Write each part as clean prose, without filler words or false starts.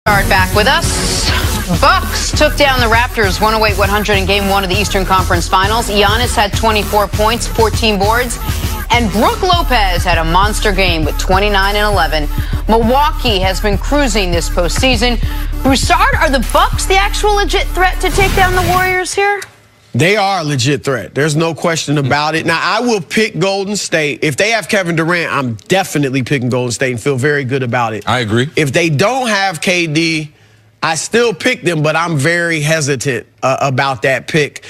BROUSSARD back with us. Bucks took down the Raptors 108-100 in Game 1 of the Eastern Conference Finals. Giannis had 24 points, 14 boards, and Brook Lopez had a monster game with 29 and 11. Milwaukee has been cruising this postseason. BROUSSARD, are the Bucks the actual legit threat to take down the Warriors here? They are a legit threat. There's no question about it. Now, I will pick Golden State. If they have Kevin Durant, I'm definitely picking Golden State and feel very good about it. I agree. If they don't have KD, I still pick them, but I'm very hesitant about that pick.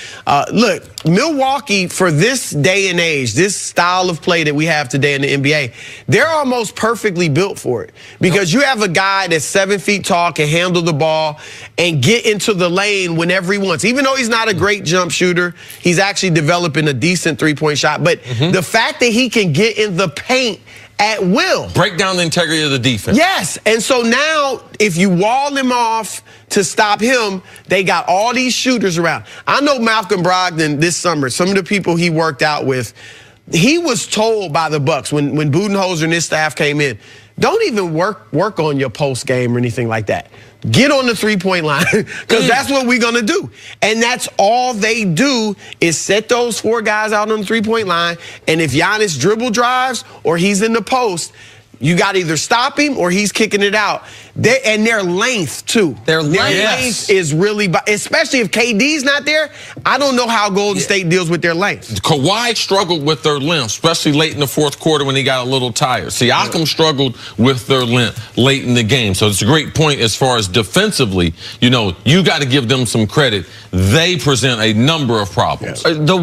Look, Milwaukee, for this day and age, this style of play that we have today in the NBA, they're almost perfectly built for it. Because you have a guy that's 7 feet tall, can handle the ball, and get into the lane whenever he wants. Even though he's not a great jump shooter, he's actually developing a decent three-point shot. But the fact that he can get in the paint at will. Break down the integrity of the defense. Yes, and so now if you wall him off to stop him, they got all these shooters around. I know Malcolm Brogdon this summer, some of the people he worked out with, he was told by the Bucks when Budenholzer and his staff came in, don't even work on your post game or anything like that. Get on the three-point line, because that's what we're going to do. And that's all they do is set those 4 guys out on the three-point line, and if Giannis dribble drives or he's in the post, you got to either stop him or he's kicking it out. And their length, too. Their length is really, especially if KD's not there, I don't know how Golden State deals with their length. Kawhi struggled with their length, especially late in the fourth quarter when he got a little tired. Siakam struggled with their length late in the game. So it's a great point as far as defensively. You know, you got to give them some credit. They present a number of problems. The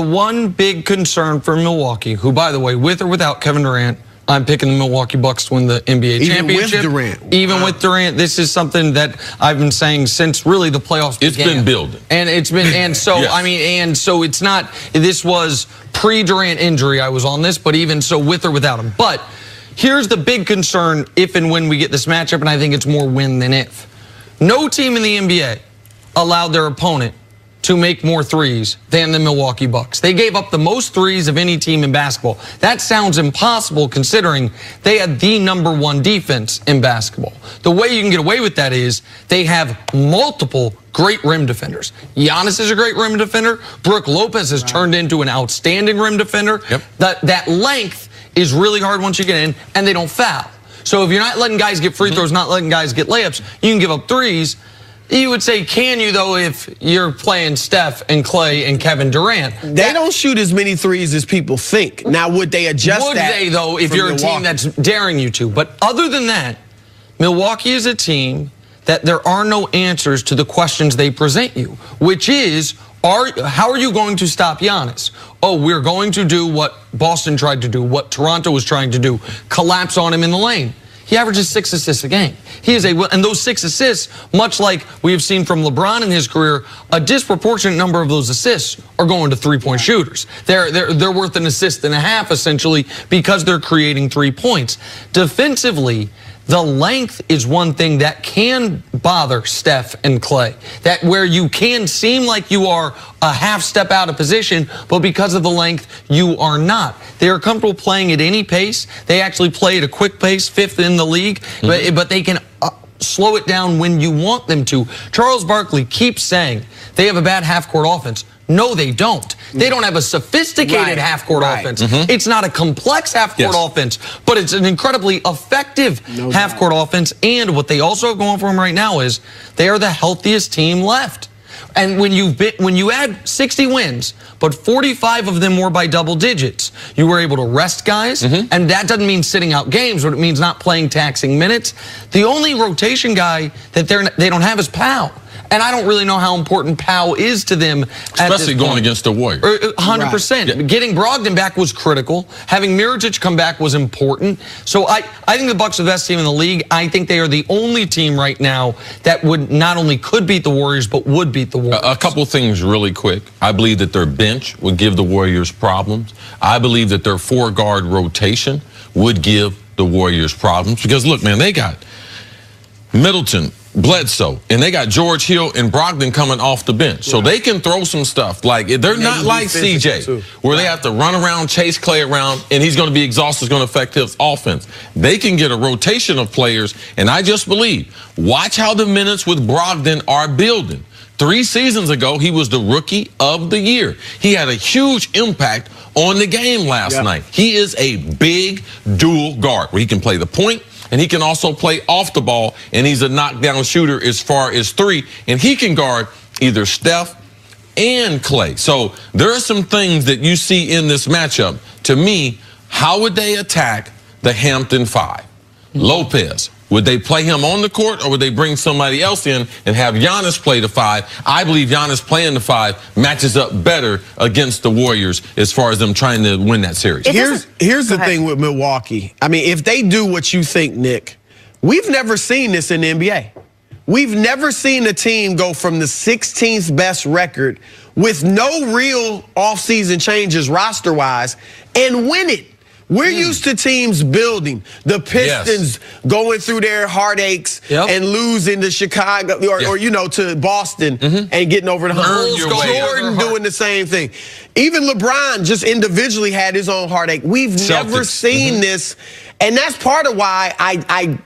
one big concern for Milwaukee, who, by the way, with or without Kevin Durant, I'm picking the Milwaukee Bucks to win the NBA championship. Even with Durant. Even with Durant, this is something that I've been saying since really the playoffs began. It's been building. And it's been, and so, Yes. I mean, and so it's not, this was pre-Durant injury I was on this, but even so with or without him. But here's the big concern if and when we get this matchup, and I think it's more win than if. No team in the NBA allowed their opponent to make more threes than the Milwaukee Bucks. They gave up the most threes of any team in basketball. That sounds impossible considering they had the #1 defense in basketball. The way you can get away with that is they have multiple great rim defenders. Giannis is a great rim defender. Brook Lopez has turned into an outstanding rim defender. That length is really hard once you get in, and they don't foul. So if you're not letting guys get free throws, not letting guys get layups, you can give up threes. You would say, can you, though, if you're playing Steph and Clay and Kevin Durant? They don't shoot as many threes as people think. Now, would they adjust that? Would they, though, if you're a team that's daring you to? But other than that, Milwaukee is a team that there are no answers to the questions they present you, which is, how are you going to stop Giannis? Oh, we're going to do what Boston tried to do, what Toronto was trying to do, collapse on him in the lane. He averages 6 assists a game. He is and those 6 assists, much like we have seen from LeBron in his career, a disproportionate number of those assists are going to three-point shooters. They're worth an assist and a half, essentially, because they're creating 3 points. Defensively, the length is one thing that can bother Steph and Clay. That where you can seem like you are a half step out of position, but because of the length, you are not. They are comfortable playing at any pace. They actually play at a quick pace, 5th in the league, but they can slow it down when you want them to. Charles Barkley keeps saying they have a bad half-court offense. No, they don't. They don't have a sophisticated half-court offense. It's not a complex half-court offense, but it's an incredibly effective half-court offense. And what they also have going for them right now is they are the healthiest team left. And when you add 60 wins, but 45 of them were by double digits, you were able to rest guys, and that doesn't mean sitting out games, but it means not playing taxing minutes. The only rotation guy that they don't have is Powell. And I don't really know how important Powell is to them. Especially going against the Warriors. 100%. Getting Brogdon back was critical. Having Mirotic come back was important. So I think the Bucks are the best team in the league. I think they are the only team right now that would not only could beat the Warriors, but would beat the Warriors. A couple things really quick. I believe that their bench would give the Warriors problems. I believe that their 4-guard rotation would give the Warriors problems. Because, look, man, they got Middleton, Bledsoe, and they got George Hill and Brogdon coming off the bench. So they can throw some stuff. Like, they're not like CJ, where they have to run around, chase Clay around, and he's going to be exhausted. It's going to affect his offense. They can get a rotation of players, and I just believe, watch how the minutes with Brogdon are building. 3 seasons ago, he was the Rookie of the Year. He had a huge impact on the game last night. He is a big dual guard where he can play the point, and he can also play off the ball, and he's a knockdown shooter as far as 3, and he can guard either Steph and Clay. So there are some things that you see in this matchup. To me, how would they attack the Hampton 5? Lopez. Would they play him on the court, or would they bring somebody else in and have Giannis play the 5? I believe Giannis playing the 5 matches up better against the Warriors as far as them trying to win that series. Here's the thing with Milwaukee. I mean, if they do what you think, Nick, we've never seen this in the NBA. We've never seen a team go from the 16th best record with no real offseason changes roster-wise and win it. We're used to teams building. The Pistons going through their heartaches and losing to Chicago or you know, to Boston and getting over the hump. Jordan doing the same thing. Even LeBron just individually had his own heartache. We've never seen this, and that's part of why I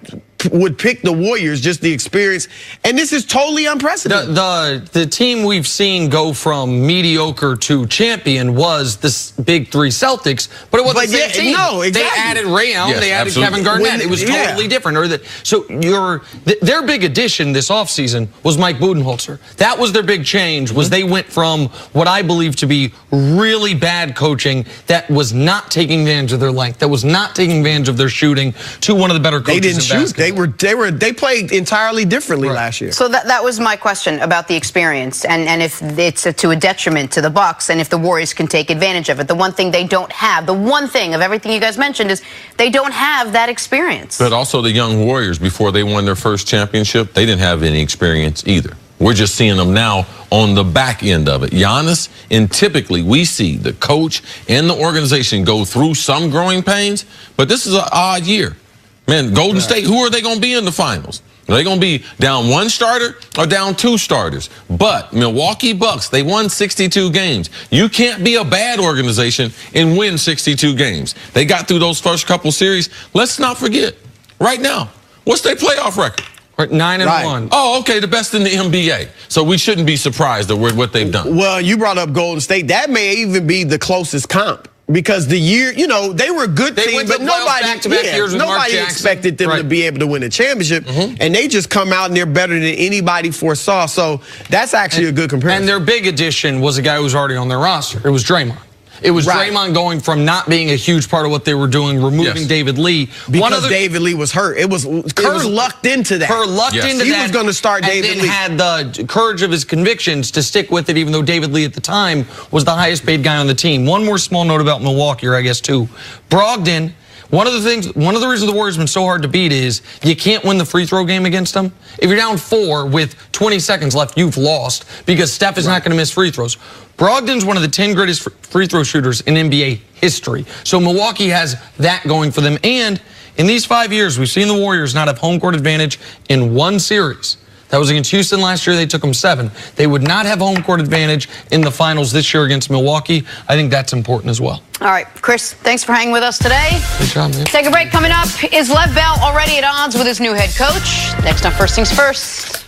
would pick the Warriors, just the experience. And this is totally unprecedented. The team we've seen go from mediocre to champion was the Big 3 Celtics, but it wasn't the same team. No, exactly. They added Ray Allen, they added Kevin Garnett. It was totally different. So their big addition this offseason was Mike Budenholzer. That was their big change, was they went from what I believe to be really bad coaching that was not taking advantage of their length, that was not taking advantage of their shooting, to one of the better coaches in basketball. They played entirely differently last year. So that was my question about the experience, and if it's to a detriment to the Bucks, and if the Warriors can take advantage of it. The one thing they don't have, the one thing of everything you guys mentioned, is they don't have that experience. But also the young Warriors, before they won their first championship, they didn't have any experience either. We're just seeing them now on the back end of it. Giannis, and typically we see the coach and the organization go through some growing pains, but this is an odd year. Man, Golden State, who are they going to be in the finals? Are they going to be down 1 starter or down 2 starters? But Milwaukee Bucks, they won 62 games. You can't be a bad organization and win 62 games. They got through those first couple series. Let's not forget, right now, what's their playoff record? 9-1. Oh, okay, the best in the NBA. So we shouldn't be surprised at what they've done. Well, you brought up Golden State. That may even be the closest comp. Because the year, you know, they were a good team, but nobody expected them to be able to win a championship. And they just come out and they're better than anybody foresaw. So that's actually a good comparison. And their big addition was a guy who was already on their roster. It was Draymond. It was Draymond going from not being a huge part of what they were doing, removing David Lee. Because David Lee was hurt. It was lucked into that. He was going to start David Lee. And then had the courage of his convictions to stick with it, even though David Lee at the time was the highest paid guy on the team. One more small note about Milwaukee, or I guess 2. Brogdon. One of the reasons the Warriors have been so hard to beat is you can't win the free throw game against them. If you're down 4 with 20 seconds left, you've lost, because Steph is not going to miss free throws. Brogdon's one of the 10 greatest free throw shooters in NBA history. So Milwaukee has that going for them. And in these 5 years, we've seen the Warriors not have home court advantage in 1 series. That was against Houston last year. They took them 7. They would not have home court advantage in the finals this year against Milwaukee. I think that's important as well. All right, Chris, thanks for hanging with us today. Good job, man. Take a break. Coming up, is Lev Bell already at odds with his new head coach? Next on First Things First.